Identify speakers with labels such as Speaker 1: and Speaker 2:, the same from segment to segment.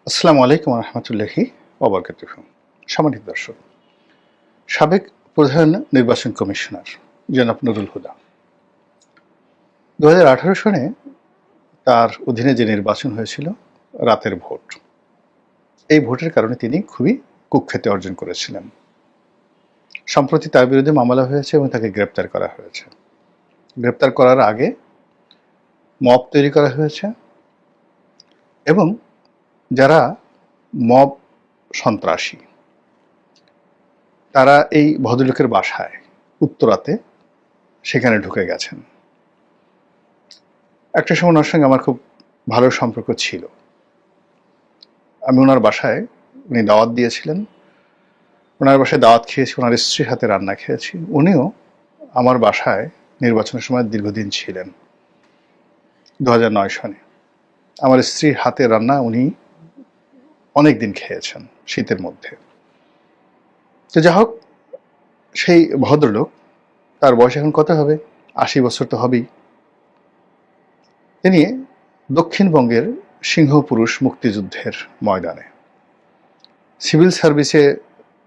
Speaker 1: আসসালামু আলাইকুম রহমতুল্লাহি ওবরকাতুহু। সম্মানিত দর্শক, সাবেক প্রধান নির্বাচন কমিশনার জনাব নুরুল হুদা 2018 সনে তার অধীনে যে নির্বাচন হয়েছিল, রাতের ভোট, এই ভোটের কারণে তিনি খুবই কুখ্যাতি অর্জন করেছিলেন। সম্প্রতি তার বিরুদ্ধে মামলা হয়েছে এবং তাকে গ্রেপ্তার করা হয়েছে। গ্রেপ্তার করার আগে মব তৈরি করা হয়েছে এবং যারা মব সন্ত্রাসী তারা এই ভদ্রলোকের বাসায় উত্তরাতে সেখানে ঢুকে গেছেন। একটা সময় ওনার সঙ্গে আমার খুব ভালো সম্পর্ক ছিল। আমি ওনার বাসায়, উনি দাওয়াত দিয়েছিলেন, ওনার বাসায় দাওয়াত খেয়েছি, ওনার স্ত্রীর হাতে রান্না খেয়েছি। উনিও আমার বাসায় নির্বাচনের সময় দীর্ঘদিন ছিলেন। 2009 সনে আমার স্ত্রীর হাতে রান্না উনি অনেক দিন খেয়েছেন শীতের মধ্যে। তো যা হোক, সেই ভদ্রলোক, তার বয়স এখন কত হবে, 80 বছর তো হবেই। তিনি দক্ষিণবঙ্গের সিংহপুরুষ মুক্তিযুদ্ধের ময়দানে সিভিল সার্ভিসে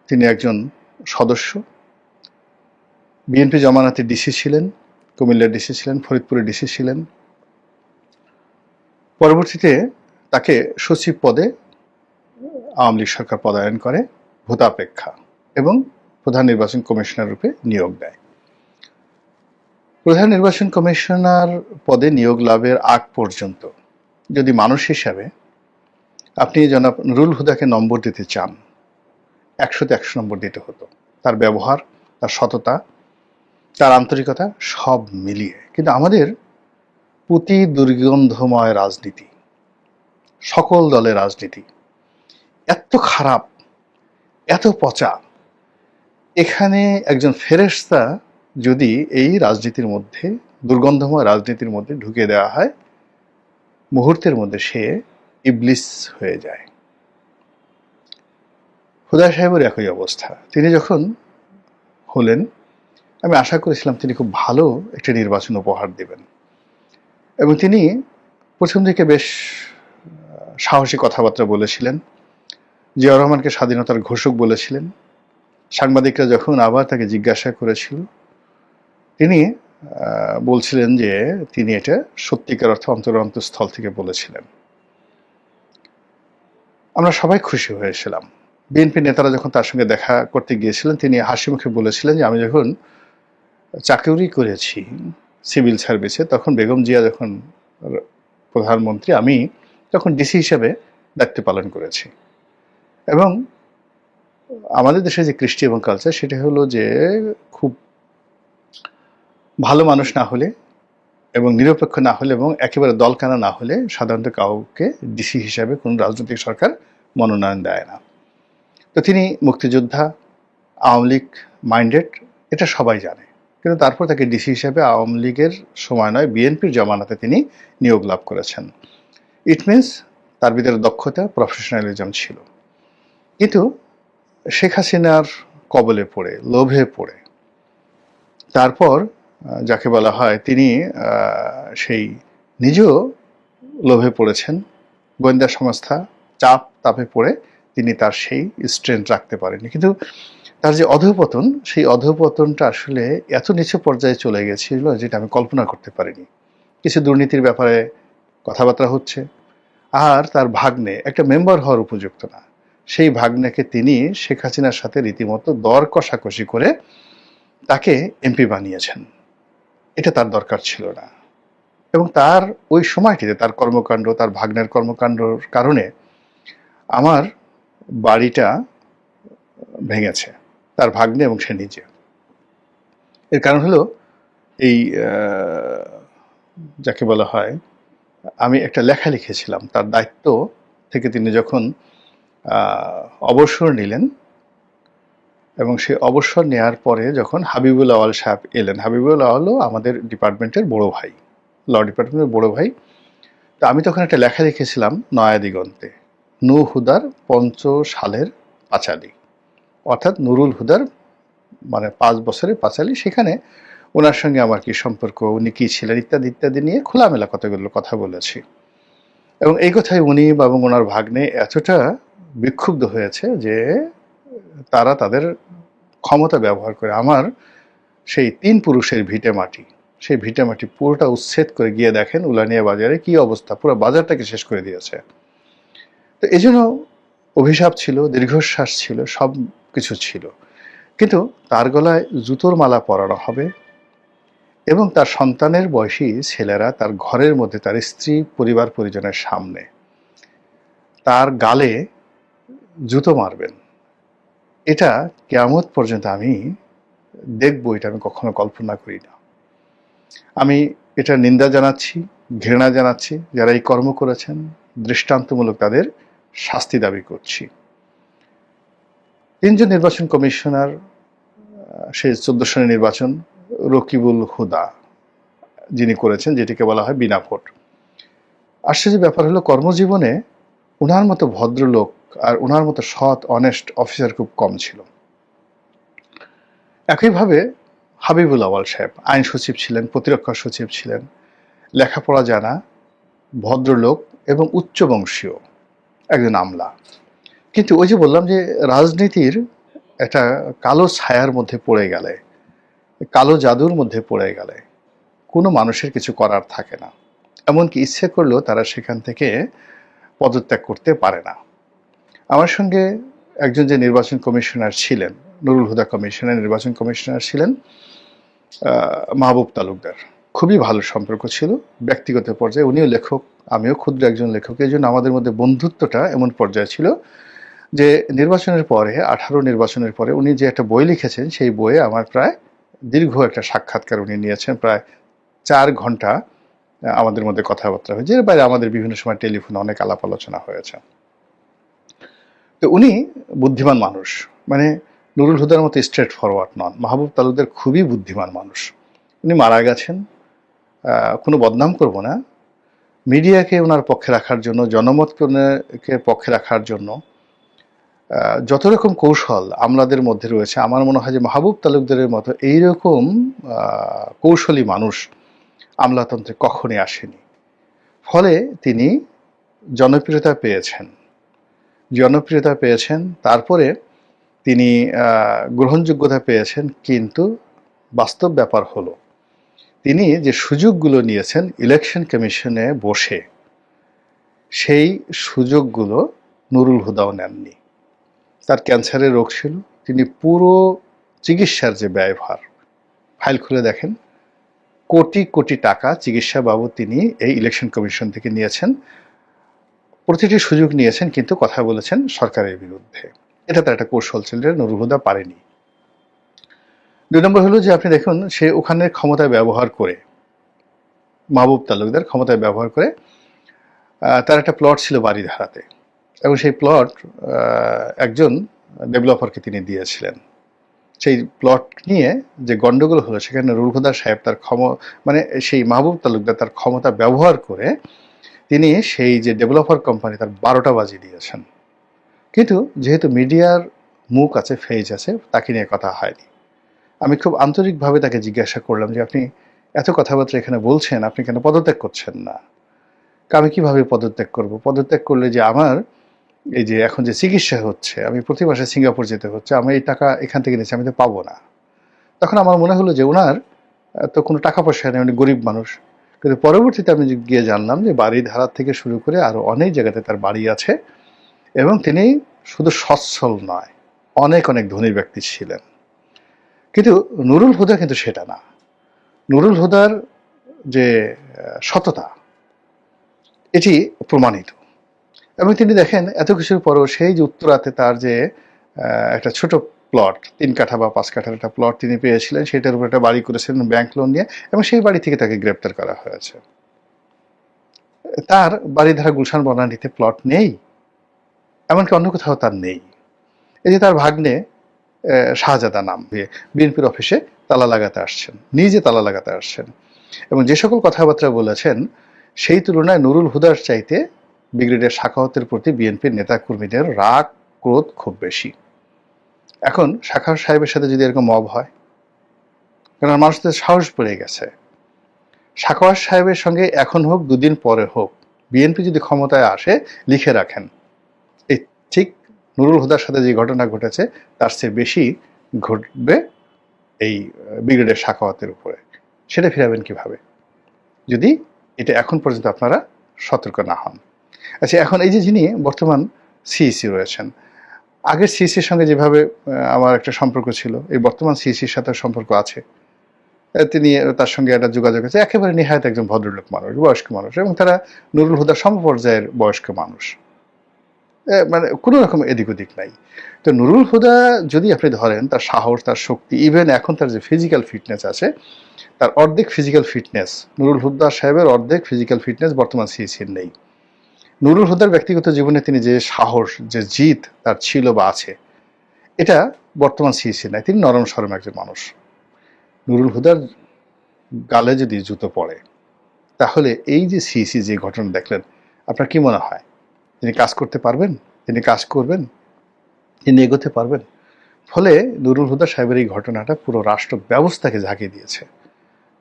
Speaker 1: তিনি একজন সদস্য। বিএনপি জামানাতে ডিসি ছিলেন, কুমিল্লার ডিসি ছিলেন, ফরিদপুরের ডিসি ছিলেন। পরবর্তীতে তাকে সচিব পদে আওয়ামী লীগ সরকার পদায়ন করে ভূতাপেক্ষা এবং প্রধান নির্বাচন কমিশনার রূপে নিয়োগ দেয়। প্রধান নির্বাচন কমিশনার পদে নিয়োগ লাভের আগ পর্যন্ত যদি মানুষ হিসাবে আপনি জনাব নুরুল হুদাকে নম্বর দিতে চান, 100-তে 100 নম্বর দিতে হতো। তার ব্যবহার, তার সততা, তার আন্তরিকতা সব মিলিয়ে। কিন্তু আমাদের প্রতি দুর্গন্ধময় রাজনীতি, সকল দলের রাজনীতি এত খারাপ, এত পচা, এখানে একজন ফেরেশতা যদি এই রাজনীতির মধ্যে, দুর্গন্ধময় রাজনীতির মধ্যে ঢুকিয়ে দেওয়া হয়, মুহূর্তের মধ্যে সে ইবলিস হয়ে যায়। হুদা সাহেবের একই অবস্থা। তিনি যখন হলেন, আমি আশা করেছিলাম তিনি খুব ভালো একটা নির্বাচন উপহার দেবেন এবং তিনি প্রথম দিকে বেশ সাহসী কথাবার্তা বলেছিলেন। জিয়াউর রহমানকে স্বাধীনতার ঘোষক বলেছিলেন। সাংবাদিকরা যখন আবার তাকে জিজ্ঞাসা করেছিল, তিনি বলছিলেন যে তিনি এটা সত্যিকার অর্থে অন্তরস্থল থেকে বলেছিলেন। আমরা সবাই খুশি হয়েছিলাম। বিএনপি নেতারা যখন তার সঙ্গে দেখা করতে গিয়েছিলেন, তিনি হাসি মুখে বলেছিলেন যে আমি যখন চাকরি করেছি সিভিল সার্ভিসে, তখন বেগম জিয়া যখন প্রধানমন্ত্রী, আমি তখন ডিসি হিসেবে দায়িত্ব পালন করেছি। এবং আমাদের দেশে যে কৃষ্টি এবং কালচার, সেটা হলো যে খুব ভালো মানুষ না হলে এবং নিরপেক্ষ না হলে এবং একেবারে দলকানা না হলে সাধারণত কাউকে ডিসি হিসাবে কোন রাজনৈতিক সরকার মনোনয়ন দেয় না। তো তিনি মুক্তিযোদ্ধা, আওয়ামী লীগ মাইন্ডেড, এটা সবাই জানে। কিন্তু তারপর তাকে ডিসি হিসাবে আওয়ামী লীগের সময় নয়, বিএনপির জামানাতে তিনি নিয়োগ লাভ করেছেন। ইট মিনস তার ভিতরে দক্ষতা, প্রফেশনালিজম ছিল। কিন্তু শেখ হাসিনার কবলে পড়ে, লোভে পড়ে, তারপর যাকে বলা হয় তিনি সেই নিজেও লোভে পড়েছেন। গোয়েন্দা সংস্থা চাপ তাপে পড়ে তিনি তার সেই স্ট্রেংথ রাখতে পারেননি। কিন্তু তার যে অধঃপতন, সেই অধঃপতনটা আসলে এত নিচু পর্যায়ে চলে গেছিল যেটা আমি কল্পনা করতে পারিনি। কিছু দুর্নীতির ব্যাপারে কথাবার্তা হচ্ছে, আর তার ভাগ্নে একটা মেম্বার হওয়ার উপযুক্ত না, সেই ভাগ্নেকে তিনি শেখ হাসিনার সাথে রীতিমতো দর কষাকষি করে তাকে এমপি বানিয়েছেন। এটা তার দরকার ছিল না। এবং তার ওই সময়টিতে তার কর্মকাণ্ড, তার ভাগ্নের কর্মকাণ্ডর কারণে আমার বাড়িটা ভেঙেছে, তার ভাগ্নে এবং সে নিজে। এর কারণ হলো এই যাকে বলা হয়, আমি একটা লেখা লিখেছিলাম তার দায়িত্ব থেকে তিনি যখন অবসর নিলেন এবং সে অবসর নেওয়ার পরে যখন হাবিবুল আওয়াল সাহেব এলেন, হাবিবুল আওয়ালও আমাদের ডিপার্টমেন্টের বড় ভাই, ল ডিপার্টমেন্টের বড় ভাই। তো আমি তখন একটা লেখা লিখেছিলাম নয়া দিগন্তে, নূ হুদার পঞ্চশালের পাঁচালী, অর্থাৎ নুরুল হুদার মানে 5 বছরের পাঁচালী। সেখানে ওনার সঙ্গে আমার কি সম্পর্ক, উনি কি ছিলেন, ইত্যাদি ইত্যাদি নিয়ে খোলামেলা কতগুলো কথা বলেছি। এবং এই কথায় উনি এবং ওনার ভাগ্নে এতটা বিক্ষুব্ধ হয়েছে যে তারা তাদের ক্ষমতা ব্যবহার করে আমার সেই ৩ পুরুষের ভিটেমাটি, সেই ভিটেমাটি পুরোটা উচ্ছেদ করে গিয়ে দেখেন উলানিয়া বাজারে কি অবস্থা, পুরো বাজারটাকে শেষ করে দিয়েছে। তো এই জন্য অভিশাপ ছিল, দীর্ঘশ্বাস ছিল, সব কিছু ছিল। কিন্তু তার গলায় জুতোর মালা পরানো হবে এবং তার সন্তানের বয়সী ছেলেরা তার ঘরের মধ্যে তার স্ত্রী পরিবার পরিজনের সামনে তার গালে জুতো মারবেন। এটা কিয়ামত পর্যন্ত আমি দেখবো, এটা আমি কখনো কল্পনা করি না। আমি এটা নিন্দা জানাচ্ছি, ঘৃণা জানাচ্ছি। যারা এই কর্ম করেছেন দৃষ্টান্তমূলক তাদের শাস্তি দাবি করছি। ৩ জন নির্বাচন কমিশনার, সেই 14 সনের নির্বাচন রকিবুল হুদা যিনি করেছেন, যেটিকে বলা হয় বিনা ভোট। আশ্চর্য ব্যাপার হলো কর্মজীবনে ওনার মতো ভদ্রলোক আর ওনার মতো সৎ অনেস্ট অফিসার খুব কম ছিল। একইভাবে হাবিবুল আওয়াল সাহেব আইন সচিব ছিলেন, প্রতিরক্ষা সচিব ছিলেন, লেখাপড়া জানা ভদ্রলোক এবং উচ্চবংশীয় একজন আমলা। কিন্তু ওই যে বললাম যে রাজনীতির একটা কালো ছায়ার মধ্যে পড়ে গেলে, কালো জাদুর মধ্যে পড়ে গেলে কোনো মানুষের কিছু করার থাকে না। এমনকি ইচ্ছে করলেও তারা সেখান থেকে পদত্যাগ করতে পারে না। আমার সঙ্গে একজন যে নির্বাচন কমিশনার ছিলেন, নুরুল হুদা কমিশনের নির্বাচন কমিশনার ছিলেন মাহবুব তালুকদার, খুবই ভালো সম্পর্ক ছিল ব্যক্তিগত পর্যায়ে। উনিও লেখক, আমিও ক্ষুদ্র একজন লেখক। এই জন্য আমাদের মধ্যে বন্ধুত্বটা এমন পর্যায়ে ছিল যে নির্বাচনের পরে, 18 নির্বাচনের পরে উনি যে একটা বই লিখেছেন, সেই বইয়ে আমার প্রায় দীর্ঘ একটা সাক্ষাৎকার উনি নিয়েছেন, প্রায় 4 ঘন্টা আমাদের মধ্যে কথাবার্তা হয়েছে। এর বাইরে আমাদের বিভিন্ন সময় টেলিফোনে অনেক আলাপ আলোচনা হয়েছে। তো উনি বুদ্ধিমান মানুষ, মানে নুরুল হুদার মতো স্ট্রেট ফরওয়ার্ড নন। মাহবুব তালুকদার খুবই বুদ্ধিমান মানুষ। উনি মারা গেছেন, কোনো বদনাম করব না। মিডিয়াকে ওনার পক্ষে রাখার জন্য, জনমতকে পক্ষে রাখার জন্য যত রকম কৌশল আমলাদের মধ্যে রয়েছে, আমার মনে হয় যে মাহবুব তালুকদারের মতো এইরকম কৌশলী মানুষ আমলাতন্ত্রে কখনই আসেনি। ফলে তিনি জনপ্রিয়তা পেয়েছেন, তারপরে তিনি গ্রহণযোগ্যতা পেয়েছেন। কিন্তু বাস্তব ব্যাপার হলো তিনি যে সুযোগগুলো নিয়েছেন ইলেকশন কমিশনে বসে, সেই সুযোগগুলো নুরুল হুদাও নেননি। তার ক্যান্সারের রোগ ছিল, তিনি পুরো চিকিৎসার যে ব্যয়ভার, ফাইল খুলে দেখেন, কোটি কোটি টাকা চিকিৎসা বাবদ তিনি এই ইলেকশন কমিশন থেকে নিয়েছেন। প্রতিটি সুযোগ নিয়েছেন, কিন্তু কথা বলেছেন সরকারের বিরুদ্ধে। এটা তার একটা কৌশল ছিল, নুরুল হুদা পারেনি। 2 নম্বর হলো যে আপনি দেখুন, সে ওখানে ক্ষমতায় ব্যবহার করে, মাহবুব তালুকদার ক্ষমতায় ব্যবহার করে তার একটা প্লট ছিল বারিধারাতে, এবং সেই প্লট একজন ডেভেলপারকে তিনি দিয়েছিলেন। সেই প্লট নিয়ে যে গন্ডগোল হলো, সেখানে নুরুল হুদা সাহেব তার মানে সেই মাহবুব তালুকদার তার ক্ষমতা ব্যবহার করে তিনি সেই যে ডেভেলপার কোম্পানি তার 12টা বাজিয়ে দিয়েছেন। কিন্তু যেহেতু মিডিয়ার মুখ আছে, ফেজ আছে, তাকে নিয়ে কথা হয়নি। আমি খুব আন্তরিকভাবে তাকে জিজ্ঞাসা করলাম যে আপনি এত কথাবার্তা এখানে বলছেন, আপনি কেন পদত্যাগ করছেন না? আমি কিভাবে পদত্যাগ করব? পদত্যাগ করলে যে আমার এই যে এখন যে চিকিৎসা হচ্ছে, আমি প্রতি মাসে সিঙ্গাপুর যেতে হচ্ছে, আমি এই টাকা এখান থেকে নিচ্ছি, আমি তো পাবো না। তখন আমার মনে হলো যে ওনার তো কোনো টাকা পয়সা নেই, উনি গরিব মানুষ। কিন্তু পরবর্তীতে আমি গিয়ে জানলাম যে বাড়িধারা থেকে শুরু করে আরো অনেক জায়গাতে তার বাড়ি আছে, এবং তিনি শুধু সচ্ছল নয়, অনেক অনেক ধনী ব্যক্তি ছিলেন। কিন্তু নুরুল হুদা কিন্তু সেটা না। নুরুল হুদার যে সততা, এটি প্রমাণিত। এবং তিনি দেখেন এত কিছুর পরও সেই যে উত্তরাতে তার যে একটা ছোট প্লট, 3 কাঠা বা 5 কাঠার একটা প্লট তিনি পেয়েছিলেন, সেটার উপর একটা বাড়ি করেছিলেন ব্যাংক লোন নিয়ে, এবং সেই বাড়ি থেকে তাকে গ্রেপ্তার করা হয়েছে। তার বাড়িধারা গুলশান বনানীতে প্লট নেই, এমনকি অন্য কোথাও তার নেই। এই যে তার ভাগ্নে শাহজাদা নাম দিয়ে বিএনপির অফিসে তালা লাগাতে আসছেন, নিজে তালা লাগাতে আসছেন, এবং যে সকল কথাবার্তা বলেছেন, সেই তুলনায় নুরুল হুদার চাইতে ব্রিগেডিয়ার সাখাওয়াতের প্রতি বিএনপির নেতাকর্মীদের রাগ ক্রোধ খুব বেশি। এখন সাখাওয়াত সাহেবের সাথে যদি এরকম মব হয়, কারণ মানুষদের সাহস পড়ে গেছে, সাখাওয়াত সাহেবের সঙ্গে এখন হোক 2 দিন পরে হোক বিএনপি যদি ক্ষমতায় আসে লিখে রাখেন, এই ঠিক নুরুল হুদার সাথে যে ঘটনা ঘটেছে তার চেয়ে বেশি ঘটবে এই ব্রিগেডিয়ার সাখাওয়াতের উপরে। সেটা ফিরাবেন কিভাবে যদি এটা এখন পর্যন্ত আপনারা সতর্ক না হন? আচ্ছা, এখন এই যে যিনি বর্তমান সিইসি রয়েছেন, আগের সিইসির সঙ্গে যেভাবে আমার একটা সম্পর্ক ছিল, এই বর্তমান সিইসির সাথে সম্পর্ক আছে। তিনি তার সঙ্গে একটা যোগাযোগ আছে, একেবারে নিহায়ত একজন ভদ্রলোক মানুষ, বয়স্ক মানুষ, এবং তারা নুরুল হুদার সমপর্যায়ের বয়স্ক মানুষ, মানে কোনো রকম এদিক ওদিক নাই। তো নুরুল হুদা যদি আপনি ধরেন, তার সাহস, তার শক্তি, ইভেন এখন তার যে ফিজিক্যাল ফিটনেস আছে, তার অর্ধেক ফিজিক্যাল ফিটনেস, নুরুল হুদা সাহেবের অর্ধেক ফিজিক্যাল ফিটনেস বর্তমান সিইসির নেই। নুরুল হুদার ব্যক্তিগত জীবনে তিনি যে সাহস, যে জিত তার ছিল বা আছে, এটা বর্তমান সিইসির নাই। তিনি নরম সরম একজন মানুষ। নুরুল হুদার গালে যদি জুতো পড়ে, তাহলে এই যে সিইসি যে ঘটনা দেখলেন, আপনার কি মনে হয় তিনি কাজ করতে পারবেন? তিনি কাজ করবেন? তিনি এগোতে পারবেন? ফলে নুরুল হুদা সাহেবের এই ঘটনাটা পুরো রাষ্ট্র ব্যবস্থাকে ঝাঁকিয়ে দিয়েছে,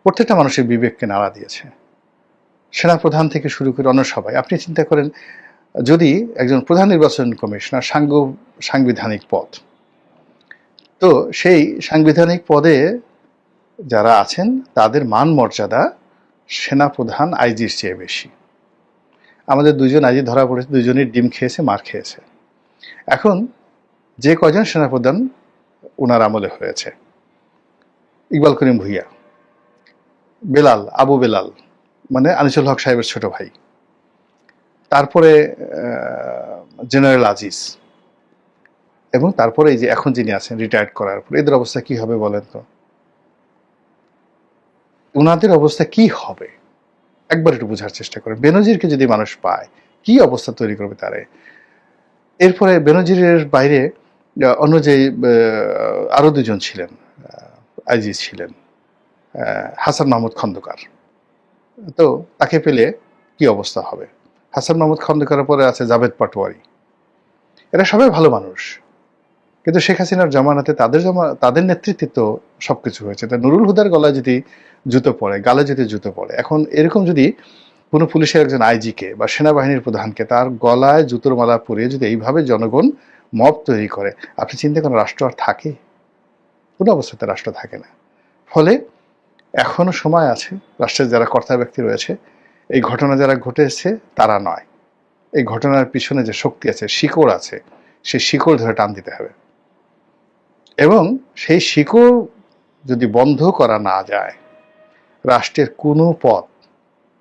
Speaker 1: প্রত্যেকটা মানুষের বিবেককে নাড়া দিয়েছে, সেনাপ্রধান থেকে শুরু করে অন্য সবাই। আপনি চিন্তা করেন, যদি একজন প্রধান নির্বাচন কমিশনার সাংবিধানিক পদ, তো সেই সাংবিধানিক পদে যারা আছেন তাদের মান মর্যাদা সেনাপ্রধান আইজির চেয়ে বেশি। আমাদের দুইজন আইজি ধরা পড়েছে, দুইজনই ডিম খেয়েছে, মার খেয়েছে। এখন যে কয়জন সেনাপ্রধান ওনার আমলে হয়েছে, ইকবাল করিম ভুইয়া, বেলাল, আবু বেলাল মানে আনিসুল হক সাহেবের ছোট ভাই, তারপরে জেনারেল আজিজ, এবং তারপরে এই যে এখন যিনি আছেন রিটায়ার্ড করার পর, এদের অবস্থা কি হবে বলেন তো? ওনাদের অবস্থা কি হবে একবার একটু বোঝার চেষ্টা করেন। বেনজিরকে যদি মানুষ পায়, কি অবস্থা তৈরি করবে তারে? এরপরে বেনজিরের বাইরে অন্য যে আরো দুজন ছিলেন, আইজি ছিলেন, হাসান মাহমুদ খন্দকার, তো তাকে পেলে কি অবস্থা হবে? হাসান মাহমুদ খন্দকারের পরে আছে জাভেদ পাটোয়ারি। এরা সবাই ভালো মানুষ, কিন্তু শেখ হাসিনার জামানাতে তাদের নেতৃত্বে তো সবকিছু হয়েছে। তা নুরুল হুদার গলায় যদি জুতো পড়ে, গালে যদি জুতো পড়ে, এখন এরকম যদি কোনো পুলিশের একজন আইজিকে বা সেনাবাহিনীর প্রধানকে তার গলায় জুতোর মালা পরিয়ে যদি এইভাবে জনগণ মব তৈরি করে, আপনি চিন্তা করেন রাষ্ট্র আর থাকে? কোনো অবস্থাতে রাষ্ট্র থাকে না। ফলে এখনো সময় আছে, রাষ্ট্রের যারা কর্তা ব্যক্তি রয়েছে, এই ঘটনা যারা ঘটেছে তারা নয়, এই ঘটনার পিছনে যে শক্তি আছে, শিকড় আছে, সেই শিকড় ধরে টান দিতে হবে। এবং সেই শিকড় যদি বন্ধ করা না যায়, রাষ্ট্রের কোনো পদ,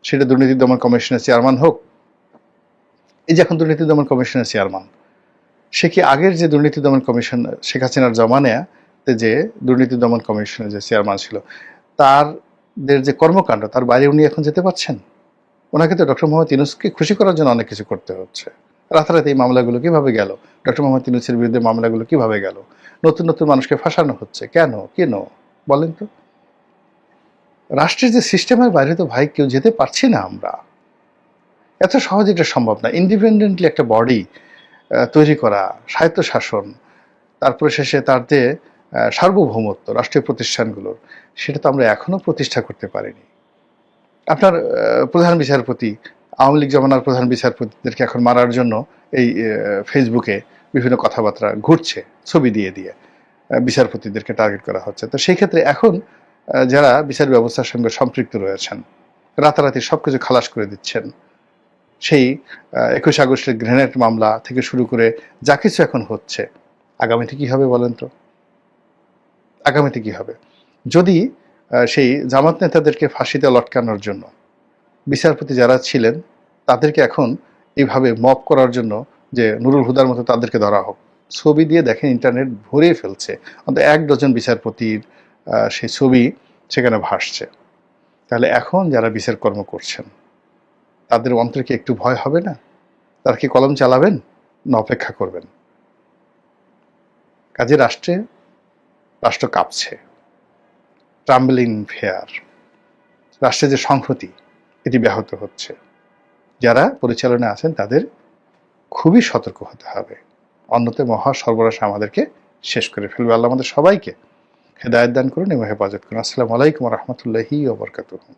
Speaker 1: সেটা দুর্নীতি দমন কমিশনের চেয়ারম্যান হোক, এই যে এখন দুর্নীতি দমন কমিশনের চেয়ারম্যান, সে কি আগের যে দুর্নীতি দমন কমিশন শেখ হাসিনার জমানাতে যে দুর্নীতি দমন কমিশনের যে চেয়ারম্যান ছিল, তাদের যে কর্মকাণ্ড, তার বাইরে উনি এখন যেতে পারছেন? ওনাকে তো ডক্টর মোহাম্মদ ইউনূসকে খুশি করার জন্য অনেক কিছু করতে হচ্ছে। রাতারাতি এই মামলাগুলো কিভাবে গেল? ডক্টর মোহাম্মদ ইউনূসের বিরুদ্ধে মামলাগুলো কিভাবে গেল? নতুন নতুন মানুষকে ফাঁসানো হচ্ছে কেন? বলেন তো? রাষ্ট্রের যে সিস্টেমের বাইরে তো ভাই কেউ যেতে পারছি না আমরা। এত সহজে এটা সম্ভব না। ইন্ডিপেন্ডেন্টলি একটা বডি তৈরি করা, স্বায়ত্তশাসন, তারপরে শেষে তার যে সার্বভৌমত্ব রাষ্ট্রীয় প্রতিষ্ঠানগুলোর, সেটা তো আমরা এখনো প্রতিষ্ঠা করতে পারিনি। আপনার প্রধান বিচারপতি, আওয়ামী লীগ জমানার প্রধান বিচারপতিদেরকে এখন মারার জন্য এই ফেসবুকে বিভিন্ন কথাবার্তা ঘুরছে, ছবি দিয়ে দিয়ে বিচারপতিদেরকে টার্গেট করা হচ্ছে। তো সেই ক্ষেত্রে এখন যারা বিচার ব্যবস্থার সঙ্গে সম্পৃক্ত রয়েছেন, রাতারাতি সবকিছু খালাস করে দিচ্ছেন। সেই 21 আগস্টের গ্রেনেড মামলা থেকে শুরু করে যা কিছু এখন হচ্ছে, আগামীতে কি হবে বলেন তো? আগামীতে কি হবে? যদি সেই জামাত নেতাদেরকে ফাঁসিতে লটকানোর জন্য বিচারপতি যারা ছিলেন, তাদেরকে এখন এইভাবে মব করার জন্য যে নুরুল হুদার মতো তাদেরকে ধরা হোক, ছবি দিয়ে দেখেন ইন্টারনেট ভরিয়ে ফেলছে, অন্তত 1 ডজন বিচারপতির সেই ছবি সেখানে ভাসছে। তাহলে এখন যারা বিচার কর্ম করছেন, তাদের অন্তরে কি একটু ভয় হবে না? তারা কি কলম চালাবেন না অপেক্ষা করবেন? কাজে রাষ্ট্র কাঁপছে, ট্রাম্বলিং ফেয়ার, রাষ্ট্রের যে সংহতি এটি ব্যাহত হচ্ছে। যারা পরিচালনায় আছেন তাদের খুবই সতর্ক হতে হবে, অন্যথায় মহা সর্বনাশ আমাদেরকে শেষ করে ফেলবে। আল্লাহ আমাদের সবাইকে হেদায়েত দান করুন এবং হেফাজত করুন। আসসালামু আলাইকুম ওয়া রাহমাতুল্লাহি ওয়া বারাকাতুহু।